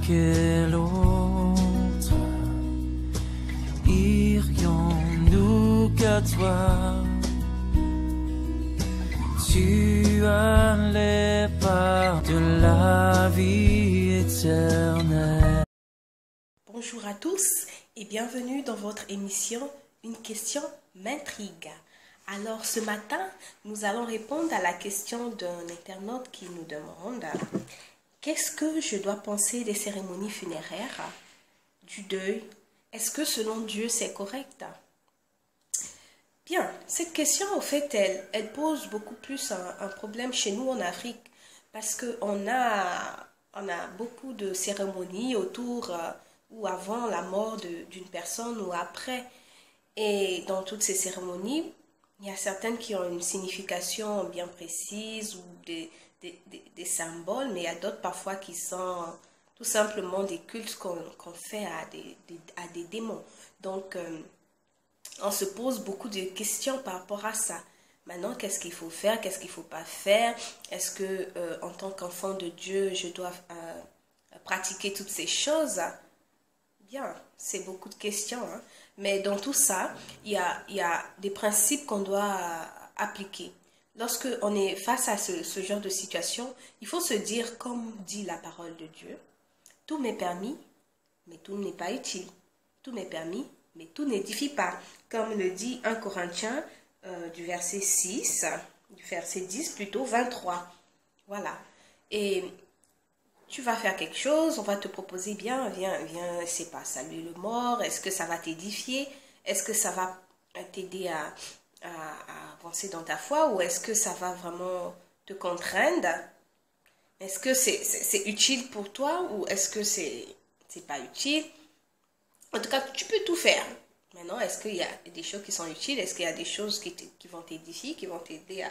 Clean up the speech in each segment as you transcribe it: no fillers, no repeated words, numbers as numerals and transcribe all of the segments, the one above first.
quel autre irions-nous qu'à toi? Tu as les parts de la vie éternelle. Bonjour à tous et bienvenue dans votre émission Une question m'intrigue. Alors ce matin, nous allons répondre à la question d'un internaute qui nous demande: qu'est-ce que je dois penser des cérémonies funéraires, du deuil? Est-ce que selon Dieu c'est correct? Bien, cette question, en fait, elle pose beaucoup plus un problème chez nous en Afrique, parce qu'on a beaucoup de cérémonies autour ou avant la mort d'une personne ou après. Et dans toutes ces cérémonies, il y a certaines qui ont une signification bien précise ou des symboles, mais il y a d'autres parfois qui sont tout simplement des cultes qu'on fait à des démons. Donc, on se pose beaucoup de questions par rapport à ça. Maintenant, qu'est-ce qu'il faut faire, qu'est-ce qu'il ne faut pas faire? Est-ce que, en tant qu'enfant de Dieu, je dois pratiquer toutes ces choses? Bien, c'est beaucoup de questions, hein. Mais dans tout ça, il y a des principes qu'on doit appliquer. Lorsque on est face à ce genre de situation, il faut se dire, comme dit la parole de Dieu, tout m'est permis, mais tout n'est pas utile. Tout m'est permis, mais tout n'édifie pas. Comme le dit 1 Corinthiens du verset 6, du verset 10 plutôt, 23. Voilà. Et tu vas faire quelque chose, on va te proposer, viens, c'est pas saluer le mort, est-ce que ça va t'édifier? Est-ce que ça va t'aider à avancer dans ta foi, ou est-ce que ça va vraiment te contraindre? Est-ce que c'est utile pour toi, ou est-ce que c'est pas utile? En tout cas, tu peux tout faire. Maintenant, est-ce qu'il y a des choses qui sont utiles? Est-ce qu'il y a des choses qui vont t'édifier, qui vont t'aider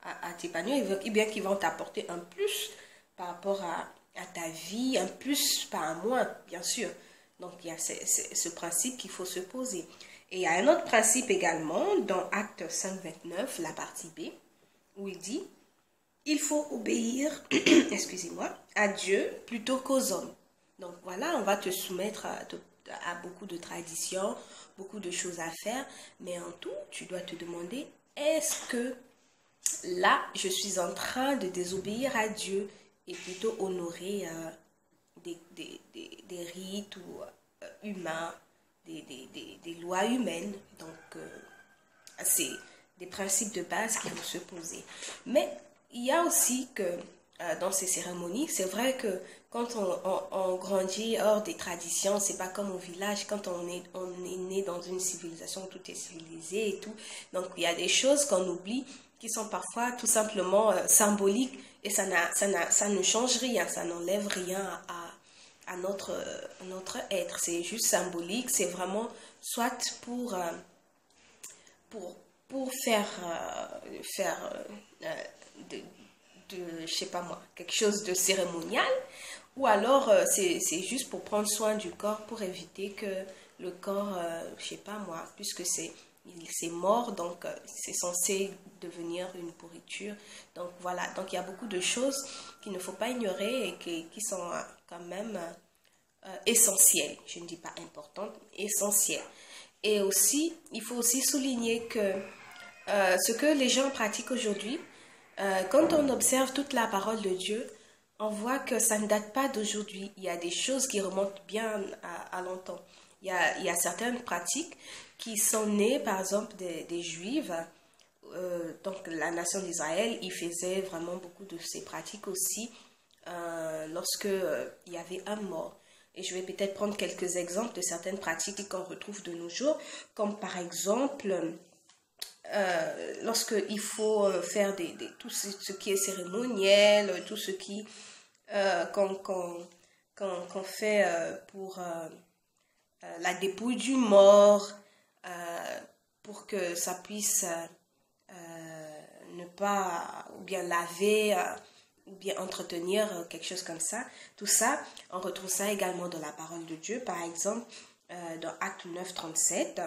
à t'épanouir, et bien qui vont t'apporter un plus par rapport à ta vie, un plus, pas un moins, bien sûr. Donc, il y a ce principe qu'il faut se poser. Et il y a un autre principe également dans Actes 5:29, la partie B, où il dit: il faut obéir, excusez-moi, à Dieu plutôt qu'aux hommes. Donc voilà, on va te soumettre à beaucoup de traditions, beaucoup de choses à faire, mais en tout, tu dois te demander, est-ce que là, je suis en train de désobéir à Dieu et plutôt honorer des rites ou, humains, des lois humaines? Donc, c'est des principes de base qu'il faut se poser. Mais il y a aussi que dans ces cérémonies, c'est vrai que quand on grandit hors des traditions, c'est pas comme au village, quand on est né dans une civilisation où tout est civilisé et tout. Donc il y a des choses qu'on oublie qui sont parfois tout simplement symboliques, et ça ne change rien, ça n'enlève rien à notre être. C'est juste symbolique, c'est vraiment soit pour faire je sais pas moi, quelque chose de cérémonial, ou alors c'est juste pour prendre soin du corps, pour éviter que le corps, je sais pas moi, puisque c'est mort, donc c'est censé devenir une pourriture. Donc voilà, donc il y a beaucoup de choses qu'il ne faut pas ignorer et qui sont quand même essentielles. Je ne dis pas importantes, essentielles. Et aussi, il faut aussi souligner que ce que les gens pratiquent aujourd'hui, quand on observe toute la parole de Dieu, on voit que ça ne date pas d'aujourd'hui. Il y a des choses qui remontent bien à longtemps. Il y a certaines pratiques qui sont nées, par exemple, des Juifs. Donc la nation d'Israël, ils faisaient vraiment beaucoup de ces pratiques aussi lorsque il y avait un mort. Et je vais peut-être prendre quelques exemples de certaines pratiques qu'on retrouve de nos jours, comme par exemple lorsqu'il faut faire tout ce qui est cérémoniel, tout ce qui qu'on fait pour la dépouille du mort, pour que ça puisse ne pas, ou bien laver, ou bien entretenir, quelque chose comme ça. Tout ça, on retrouve ça également dans la parole de Dieu. Par exemple, dans Acte 9:37,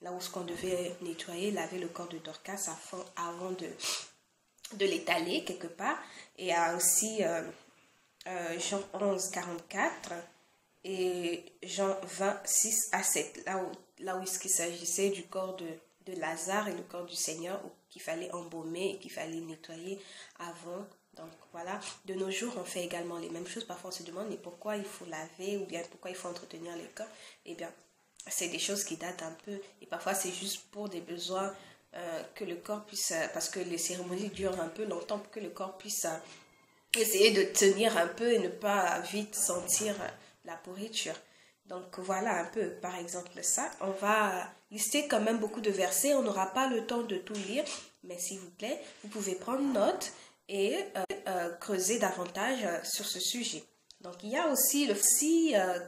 là où ce qu'on devait nettoyer, laver le corps de Dorcas avant de l'étaler quelque part. Et il y a aussi Jean 11, 44 et Jean 20, 6 à 7. Là où il s'agissait du corps de Lazare et le corps du Seigneur qu'il fallait embaumer et qu'il fallait nettoyer avant. Donc voilà, de nos jours, on fait également les mêmes choses. Parfois, on se demande mais pourquoi il faut laver ou bien pourquoi il faut entretenir les corps. Eh bien, c'est des choses qui datent un peu. Et parfois, c'est juste pour des besoins que le corps puisse... parce que les cérémonies durent un peu longtemps pour que le corps puisse essayer de tenir un peu et ne pas vite sentir la pourriture. Donc voilà un peu, par exemple, ça. On va lister quand même beaucoup de versets. On n'aura pas le temps de tout lire, mais s'il vous plaît, vous pouvez prendre note et creuser davantage sur ce sujet. Donc il y a aussi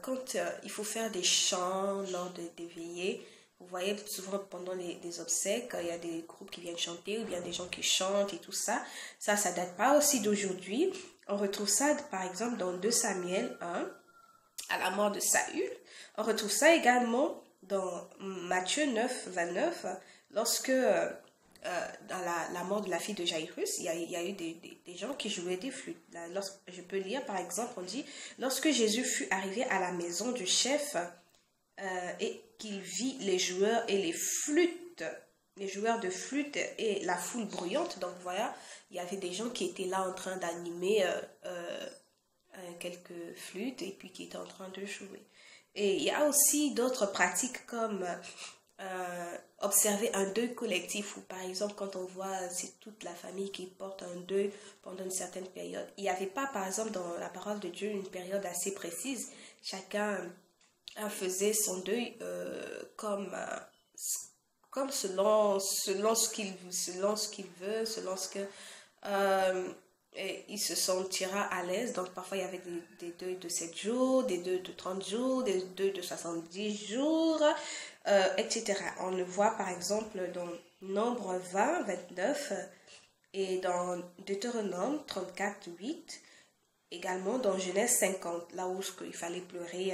quand il faut faire des chants lors des veillées. Vous voyez souvent pendant les obsèques, il y a des groupes qui viennent chanter ou bien des gens qui chantent et tout ça. Ça date pas aussi d'aujourd'hui. On retrouve ça par exemple dans 2 Samuel 1, à la mort de Saül. On retrouve ça également dans Matthieu 9, 29, lorsque dans la mort de la fille de Jairus, il y a eu des gens qui jouaient des flûtes. Là, je peux lire par exemple, on dit, lorsque Jésus fut arrivé à la maison du chef et qu'il vit les joueurs et les joueurs de flûte et la foule bruyante. Donc voilà, il y avait des gens qui étaient là en train d'animer quelques flûtes et puis qui étaient en train de jouer. Et il y a aussi d'autres pratiques comme observer un deuil collectif, ou par exemple quand on voit c'est toute la famille qui porte un deuil pendant une certaine période. Il n'y avait pas par exemple dans la parole de Dieu une période assez précise. Chacun faisait son deuil comme selon ce qu'il veut, selon ce que il se sentira à l'aise. Donc parfois il y avait des deuils de 7 jours, des deuils de 30 jours, des deuils de 70 jours, etc. On le voit par exemple dans Nombre 20, 29 et dans Deutéronome 34, 8, également dans Genèse 50, là où il fallait pleurer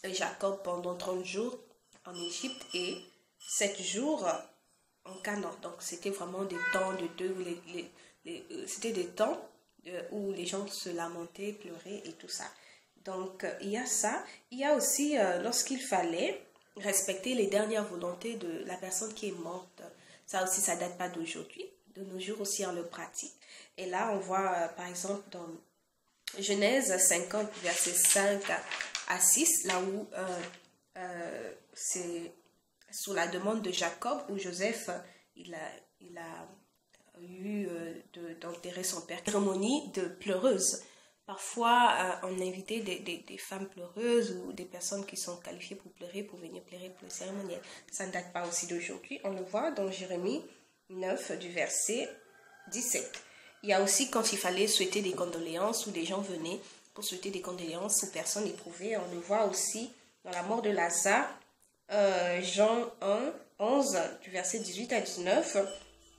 Jacob pendant 30 jours en Égypte et 7 jours en Canaan. Donc c'était vraiment des temps de deuil, c'était des temps où les gens se lamentaient, pleuraient et tout ça. Donc il y a ça. Il y a aussi lorsqu'il fallait respecter les dernières volontés de la personne qui est morte. Ça aussi, ça date pas d'aujourd'hui. De nos jours aussi, on le pratique. Et là, on voit par exemple dans Genèse 50, verset 5 à 6, là où c'est sous la demande de Jacob, où Joseph, il a eu d'enterrer son père. Cérémonie de pleureuse. Parfois, on invitait des femmes pleureuses ou des personnes qui sont qualifiées pour pleurer, pour venir pleurer pour le cérémoniel. Ça ne date pas aussi d'aujourd'hui. On le voit dans Jérémie 9, du verset 17. Il y a aussi quand il fallait souhaiter des condoléances ou des gens venaient pour souhaiter des condoléances aux personnes éprouvées. On le voit aussi dans la mort de Lazare, Jean 1, 11, du verset 18 à 19,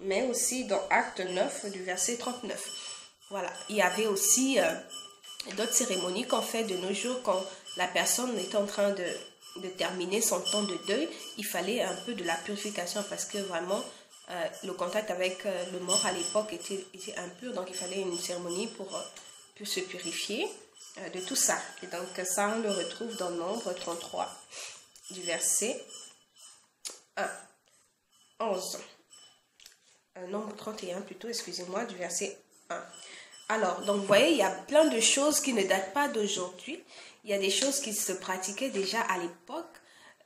mais aussi dans Acte 9, du verset 39. Voilà, il y avait aussi d'autres cérémonies qu'on fait de nos jours quand la personne est en train de terminer son temps de deuil. Il fallait un peu de la purification parce que vraiment le contact avec le mort à l'époque était impur. Donc il fallait une cérémonie pour se purifier de tout ça. Et donc ça, on le retrouve dans Nombre 33, du verset 1, 11. Nombre 31 plutôt, excusez-moi, du verset 1. Alors, donc vous voyez, il y a plein de choses qui ne datent pas d'aujourd'hui. Il y a des choses qui se pratiquaient déjà à l'époque,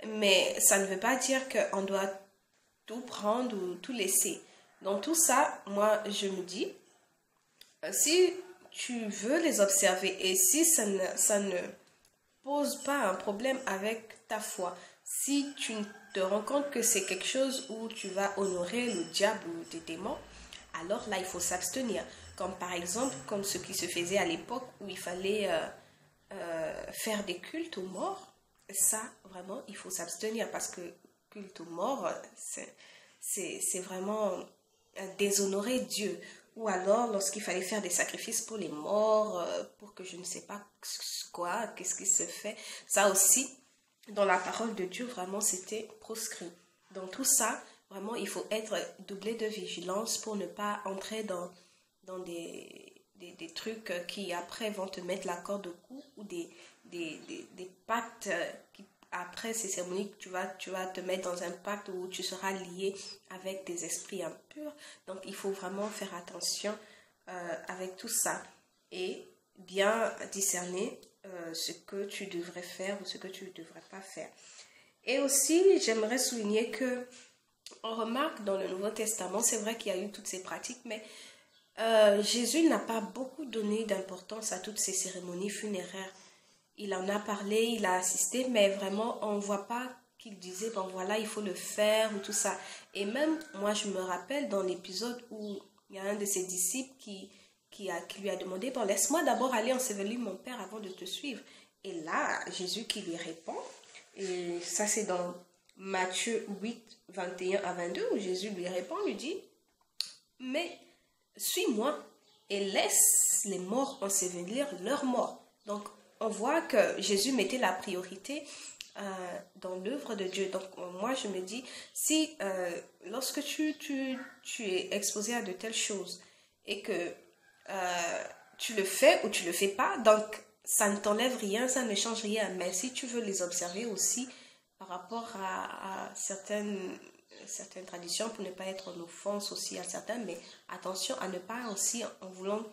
mais ça ne veut pas dire qu'on doit tout prendre ou tout laisser. Donc tout ça, moi, je me dis, si tu veux les observer et si ça ne pose pas un problème avec ta foi, si tu te rends compte que c'est quelque chose où tu vas honorer le diable ou des démons, alors là, il faut s'abstenir. Comme par exemple, comme ce qui se faisait à l'époque où il fallait faire des cultes aux morts. Ça, vraiment, il faut s'abstenir parce que culte aux morts, c'est vraiment déshonorer Dieu. Ou alors, lorsqu'il fallait faire des sacrifices pour les morts, pour que je ne sais pas quoi, qu'est-ce qui se fait. Ça aussi, dans la parole de Dieu, vraiment, c'était proscrit. Dans tout ça, vraiment, il faut être doublé de vigilance pour ne pas entrer dans des trucs qui après vont te mettre la corde au cou, ou des pactes qui après ces cérémonies, tu vas te mettre dans un pacte où tu seras lié avec des esprits impurs. Donc il faut vraiment faire attention avec tout ça et bien discerner ce que tu devrais faire ou ce que tu ne devrais pas faire. Et aussi, j'aimerais souligner que on remarque dans le Nouveau Testament, c'est vrai qu'il y a eu toutes ces pratiques, mais Jésus n'a pas beaucoup donné d'importance à toutes ces cérémonies funéraires. Il en a parlé, il a assisté, mais vraiment, on ne voit pas qu'il disait, bon voilà, il faut le faire ou tout ça. Et même, moi, je me rappelle dans l'épisode où il y a un de ses disciples qui lui a demandé, bon, laisse-moi d'abord aller ensevelir mon père avant de te suivre. Et là, Jésus qui lui répond, et ça c'est dans Matthieu 8, 21 à 22, où Jésus lui répond, lui dit, mais suis-moi et laisse les morts ensevelir leurs morts. Donc, on voit que Jésus mettait la priorité dans l'œuvre de Dieu. Donc, moi, je me dis, si lorsque tu es exposé à de telles choses et que tu le fais ou tu le fais pas, donc ça ne t'enlève rien, ça ne change rien. Mais si tu veux les observer aussi par rapport à certaines traditions, pour ne pas être en offense aussi à certains, mais attention à ne pas aussi, en voulant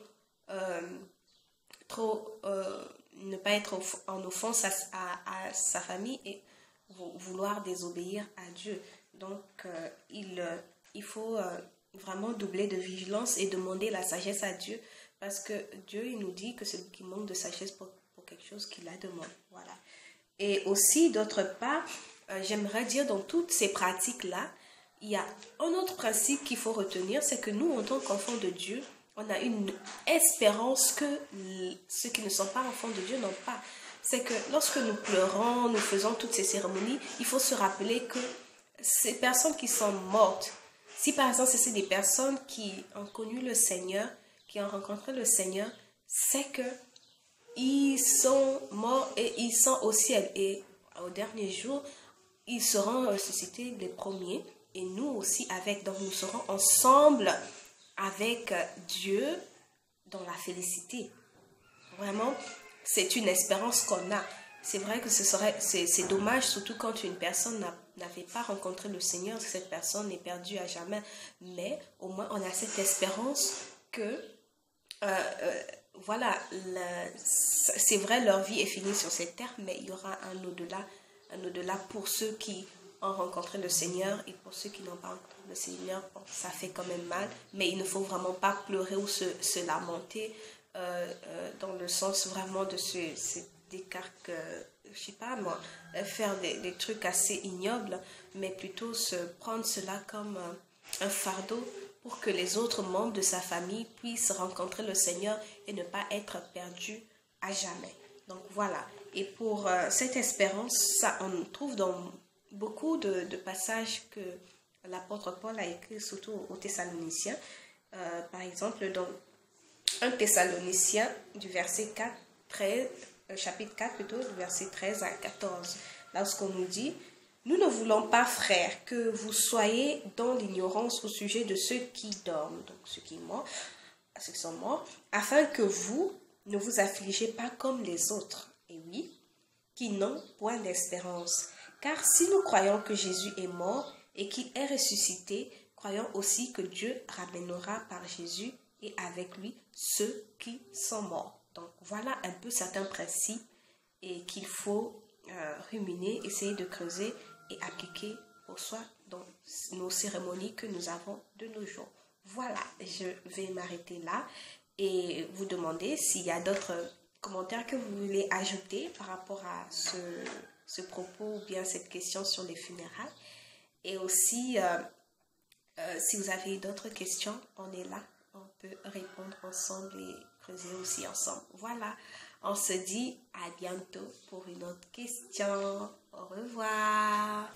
ne pas être en offense à sa famille et vouloir désobéir à Dieu. Donc, il faut vraiment doubler de vigilance et demander la sagesse à Dieu, parce que Dieu, il nous dit que celui qui manque de sagesse pour quelque chose qu'il la demande. Voilà. Et aussi, d'autre part, j'aimerais dire, dans toutes ces pratiques-là, il y a un autre principe qu'il faut retenir, c'est que nous, en tant qu'enfants de Dieu, on a une espérance que ceux qui ne sont pas enfants de Dieu n'ont pas. C'est que lorsque nous pleurons, nous faisons toutes ces cérémonies, il faut se rappeler que ces personnes qui sont mortes, si par exemple c'est des personnes qui ont connu le Seigneur, qui ont rencontré le Seigneur, c'est que ils sont morts et ils sont au ciel. Et au dernier jour, ils seront ressuscités les premiers et nous aussi avec. Donc nous serons ensemble avec Dieu dans la félicité. Vraiment, c'est une espérance qu'on a. C'est vrai que c'est dommage, surtout quand une personne n'avait pas rencontré le Seigneur, que cette personne est perdue à jamais. Mais au moins, on a cette espérance que, voilà, c'est vrai, leur vie est finie sur cette terre, mais il y aura un au-delà pour ceux qui ont rencontré le Seigneur, et pour ceux qui n'ont pas rencontré le Seigneur, bon, ça fait quand même mal, mais il ne faut vraiment pas pleurer ou se lamenter dans le sens vraiment de se je sais pas moi, faire des trucs assez ignobles, mais plutôt se prendre cela comme un fardeau pour que les autres membres de sa famille puissent rencontrer le Seigneur et ne pas être perdus à jamais. Donc voilà, et pour cette espérance, ça on trouve dans beaucoup de passages que l'apôtre Paul a écrit, surtout aux Thessaloniciens. Par exemple, dans 1 Thessaloniciens du verset 4, 13, chapitre 4 plutôt, du verset 13 à 14. Lorsqu'on nous dit, « Nous ne voulons pas, frères, que vous soyez dans l'ignorance au sujet de ceux qui dorment, donc ceux qui sont morts, afin que vous ne vous affligez pas comme les autres, et oui, qui n'ont point d'espérance. Car si nous croyons que Jésus est mort et qu'il est ressuscité, croyons aussi que Dieu ramènera par Jésus et avec lui ceux qui sont morts. » Donc voilà un peu certains principes et qu'il faut ruminer, essayer de creuser et appliquer pour soi dans nos cérémonies que nous avons de nos jours. Voilà, je vais m'arrêter là et vous demander s'il y a d'autres commentaires que vous voulez ajouter par rapport à ce propos ou bien cette question sur les funérailles. Et aussi, si vous avez d'autres questions, on est là. On peut répondre ensemble et creuser aussi ensemble. Voilà, on se dit à bientôt pour une autre question. Au revoir.